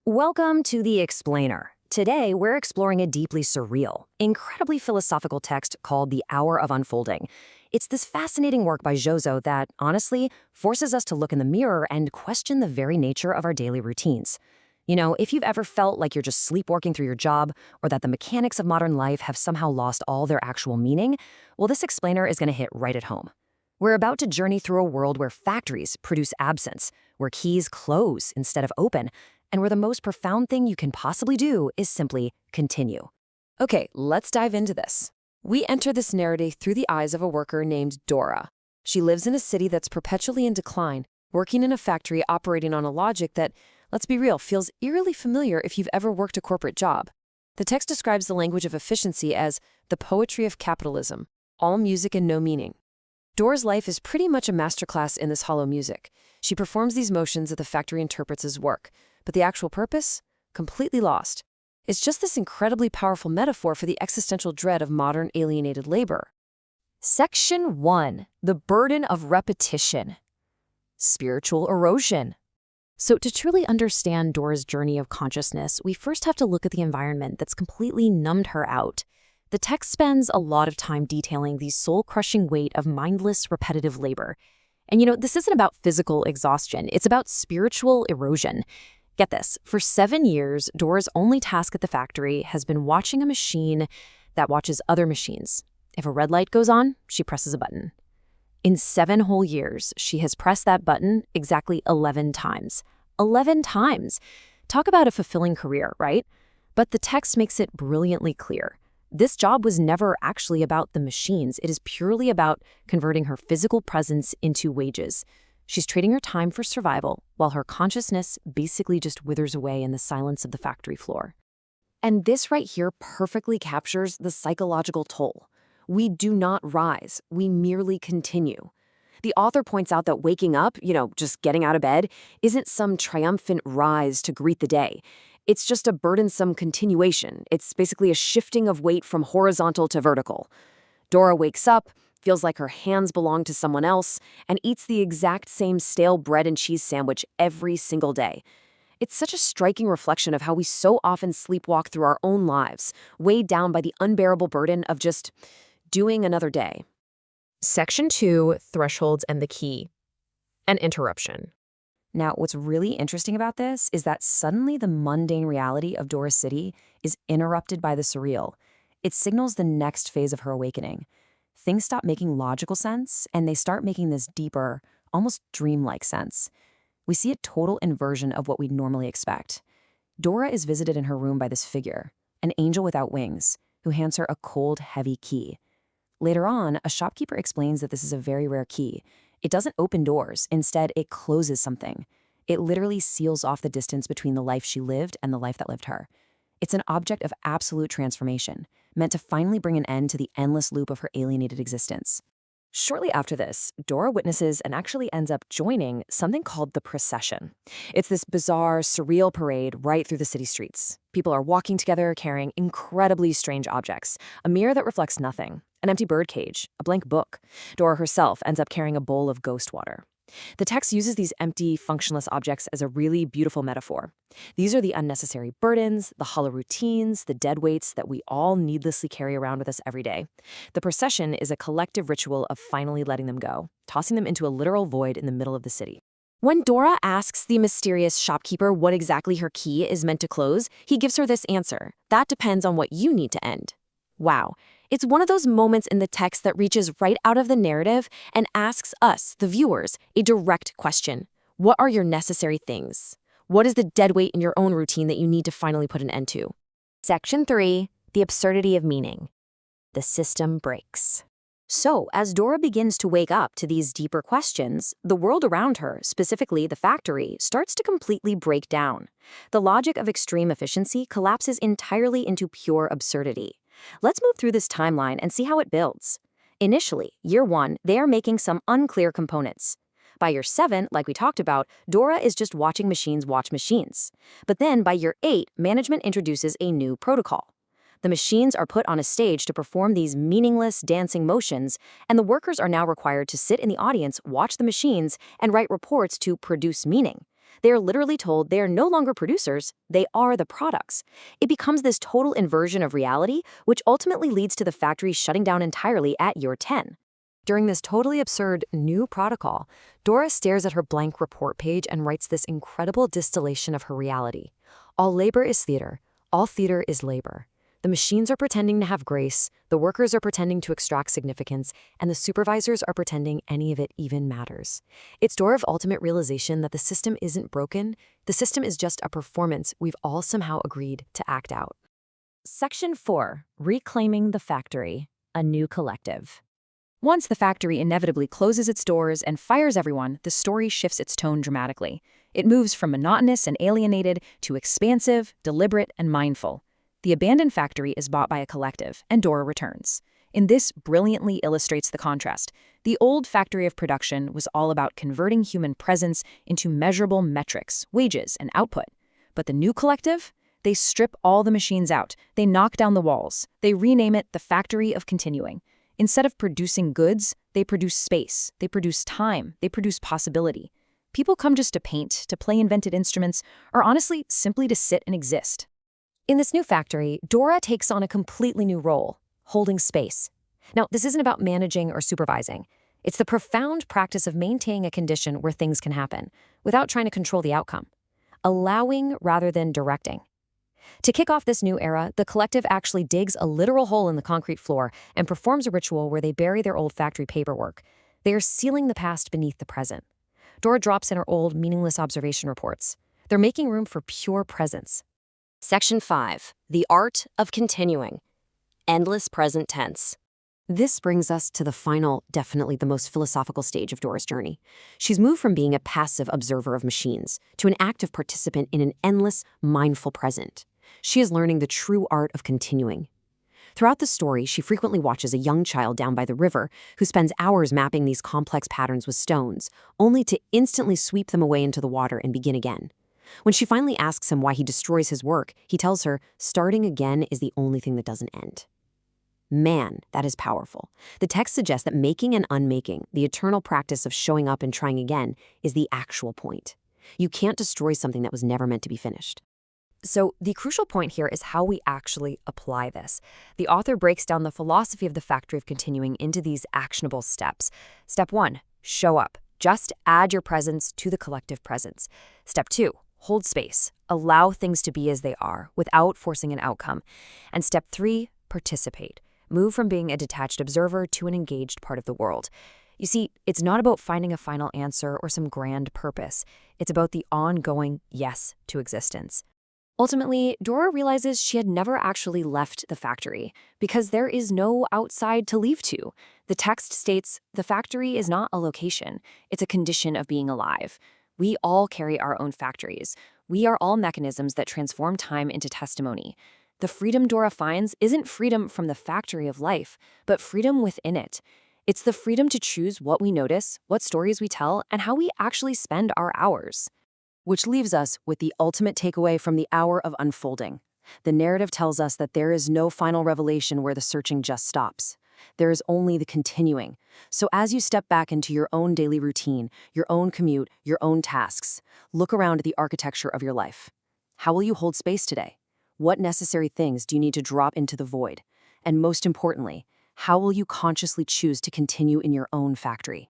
Welcome to The Explainer. Today, we're exploring a deeply surreal, incredibly philosophical text called The Hour of Unfolding. It's this fascinating work by Jozo that, honestly, forces us to look in the mirror and question the very nature of our daily routines. You know, if you've ever felt like you're just sleepwalking through your job, or that the mechanics of modern life have somehow lost all their actual meaning, well, this explainer is going to hit right at home. We're about to journey through a world where factories produce absence, where keys close instead of open, and where the most profound thing you can possibly do is simply continue. Okay, let's dive into this. We enter this narrative through the eyes of a worker named Dora. She lives in a city that's perpetually in decline, working in a factory operating on a logic that, let's be real, feels eerily familiar if you've ever worked a corporate job. The text describes the language of efficiency as the poetry of capitalism, all music and no meaning. Dora's life is pretty much a masterclass in this hollow music. She performs these motions that the factory interprets as work, but the actual purpose? Completely lost. It's just this incredibly powerful metaphor for the existential dread of modern alienated labor. Section 1. The burden of repetition. Spiritual erosion. So to truly understand Dora's journey of consciousness, we first have to look at the environment that's completely numbed her out. The text spends a lot of time detailing the soul-crushing weight of mindless, repetitive labor. And you know, this isn't about physical exhaustion, it's about spiritual erosion. Get this, for 7 years, Dora's only task at the factory has been watching a machine that watches other machines. If a red light goes on, she presses a button. In 7 whole years, she has pressed that button exactly 11 times. 11 times! Talk about a fulfilling career, right? But the text makes it brilliantly clear. This job was never actually about the machines. It is purely about converting her physical presence into wages. She's trading her time for survival, while her consciousness basically just withers away in the silence of the factory floor. And this right here perfectly captures the psychological toll. We do not rise, we merely continue. The author points out that waking up, just getting out of bed, isn't some triumphant rise to greet the day. It's just a burdensome continuation. It's basically a shifting of weight from horizontal to vertical. Dora wakes up, feels like her hands belong to someone else, and eats the exact same stale bread and cheese sandwich every single day. It's such a striking reflection of how we so often sleepwalk through our own lives, weighed down by the unbearable burden of just doing another day. Section 2, Thresholds and the Key. An interruption. Now, what's really interesting about this is that suddenly the mundane reality of Dora's city is interrupted by the surreal. It signals the next phase of her awakening. Things stop making logical sense, and they start making this deeper, almost dreamlike sense. We see a total inversion of what we'd normally expect. Dora is visited in her room by this figure, an angel without wings, who hands her a cold, heavy key. Later on, a shopkeeper explains that this is a very rare key. It doesn't open doors. Instead, it closes something. It literally seals off the distance between the life she lived and the life that lived her. It's an object of absolute transformation, meant to finally bring an end to the endless loop of her alienated existence. Shortly after this, Dora witnesses and actually ends up joining something called the procession. It's this bizarre, surreal parade right through the city streets. People are walking together carrying incredibly strange objects, a mirror that reflects nothing, an empty birdcage, a blank book. Dora herself ends up carrying a bowl of ghost water. The text uses these empty, functionless objects as a really beautiful metaphor. These are the unnecessary burdens, the hollow routines, the dead weights that we all needlessly carry around with us every day. The procession is a collective ritual of finally letting them go, tossing them into a literal void in the middle of the city. When Dora asks the mysterious shopkeeper what exactly her key is meant to close, he gives her this answer: that depends on what you need to end. Wow. It's one of those moments in the text that reaches right out of the narrative and asks us, the viewers, a direct question. What are your necessary things? What is the dead weight in your own routine that you need to finally put an end to? Section 3, the absurdity of meaning. The system breaks. So, as Dora begins to wake up to these deeper questions, the world around her, specifically the factory, starts to completely break down. The logic of extreme efficiency collapses entirely into pure absurdity. Let's move through this timeline and see how it builds. Initially, year 1, they are making some unclear components. By year 7, like we talked about, Dora is just watching machines watch machines. But then by year 8, management introduces a new protocol. The machines are put on a stage to perform these meaningless dancing motions, and the workers are now required to sit in the audience, watch the machines, and write reports to produce meaning. They are literally told they are no longer producers, they are the products. It becomes this total inversion of reality, which ultimately leads to the factory shutting down entirely at year 10. During this totally absurd new protocol, Dora stares at her blank report page and writes this incredible distillation of her reality. All labor is theater. All theater is labor. The machines are pretending to have grace, the workers are pretending to extract significance, and the supervisors are pretending any of it even matters. It's Dora's ultimate realization that the system isn't broken, the system is just a performance we've all somehow agreed to act out. Section 4. Reclaiming the Factory, a New Collective. Once the factory inevitably closes its doors and fires everyone, the story shifts its tone dramatically. It moves from monotonous and alienated to expansive, deliberate, and mindful. The abandoned factory is bought by a collective, and Dora returns. In this brilliantly illustrates the contrast. The old factory of production was all about converting human presence into measurable metrics, wages, and output. But the new collective? They strip all the machines out. They knock down the walls. They rename it the factory of continuing. Instead of producing goods, they produce space. They produce time. They produce possibility. People come just to paint, to play invented instruments, or honestly, simply to sit and exist. In this new factory, Dora takes on a completely new role, holding space. Now, this isn't about managing or supervising. It's the profound practice of maintaining a condition where things can happen, without trying to control the outcome. Allowing rather than directing. To kick off this new era, the collective actually digs a literal hole in the concrete floor and performs a ritual where they bury their old factory paperwork. They are sealing the past beneath the present. Dora drops in her old, meaningless observation reports. They're making room for pure presence. Section 5. The Art of Continuing. Endless Present Tense. This brings us to the final, definitely the most philosophical stage of Dora's journey. She's moved from being a passive observer of machines to an active participant in an endless, mindful present. She is learning the true art of continuing. Throughout the story, she frequently watches a young child down by the river who spends hours mapping these complex patterns with stones, only to instantly sweep them away into the water and begin again. When she finally asks him why he destroys his work, he tells her, starting again is the only thing that doesn't end. Man, that is powerful. The text suggests that making and unmaking, the eternal practice of showing up and trying again, is the actual point. You can't destroy something that was never meant to be finished. So the crucial point here is how we actually apply this. The author breaks down the philosophy of the factory of continuing into these actionable steps. Step 1, show up. Just add your presence to the collective presence. Step 2, hold space. Allow things to be as they are without forcing an outcome. And step 3, participate. Move from being a detached observer to an engaged part of the world. You see, it's not about finding a final answer or some grand purpose. It's about the ongoing yes to existence. Ultimately, Dora realizes she had never actually left the factory because there is no outside to leave to. The text states, the factory is not a location. It's a condition of being alive. We all carry our own factories. We are all mechanisms that transform time into testimony. The freedom Dora finds isn't freedom from the factory of life, but freedom within it. It's the freedom to choose what we notice, what stories we tell, and how we actually spend our hours. Which leaves us with the ultimate takeaway from the hour of unfolding. The narrative tells us that there is no final revelation where the searching just stops. There is only the continuing. So as you step back into your own daily routine, your own commute, your own tasks, look around at the architecture of your life. How will you hold space today? What necessary things do you need to drop into the void? And most importantly, how will you consciously choose to continue in your own factory?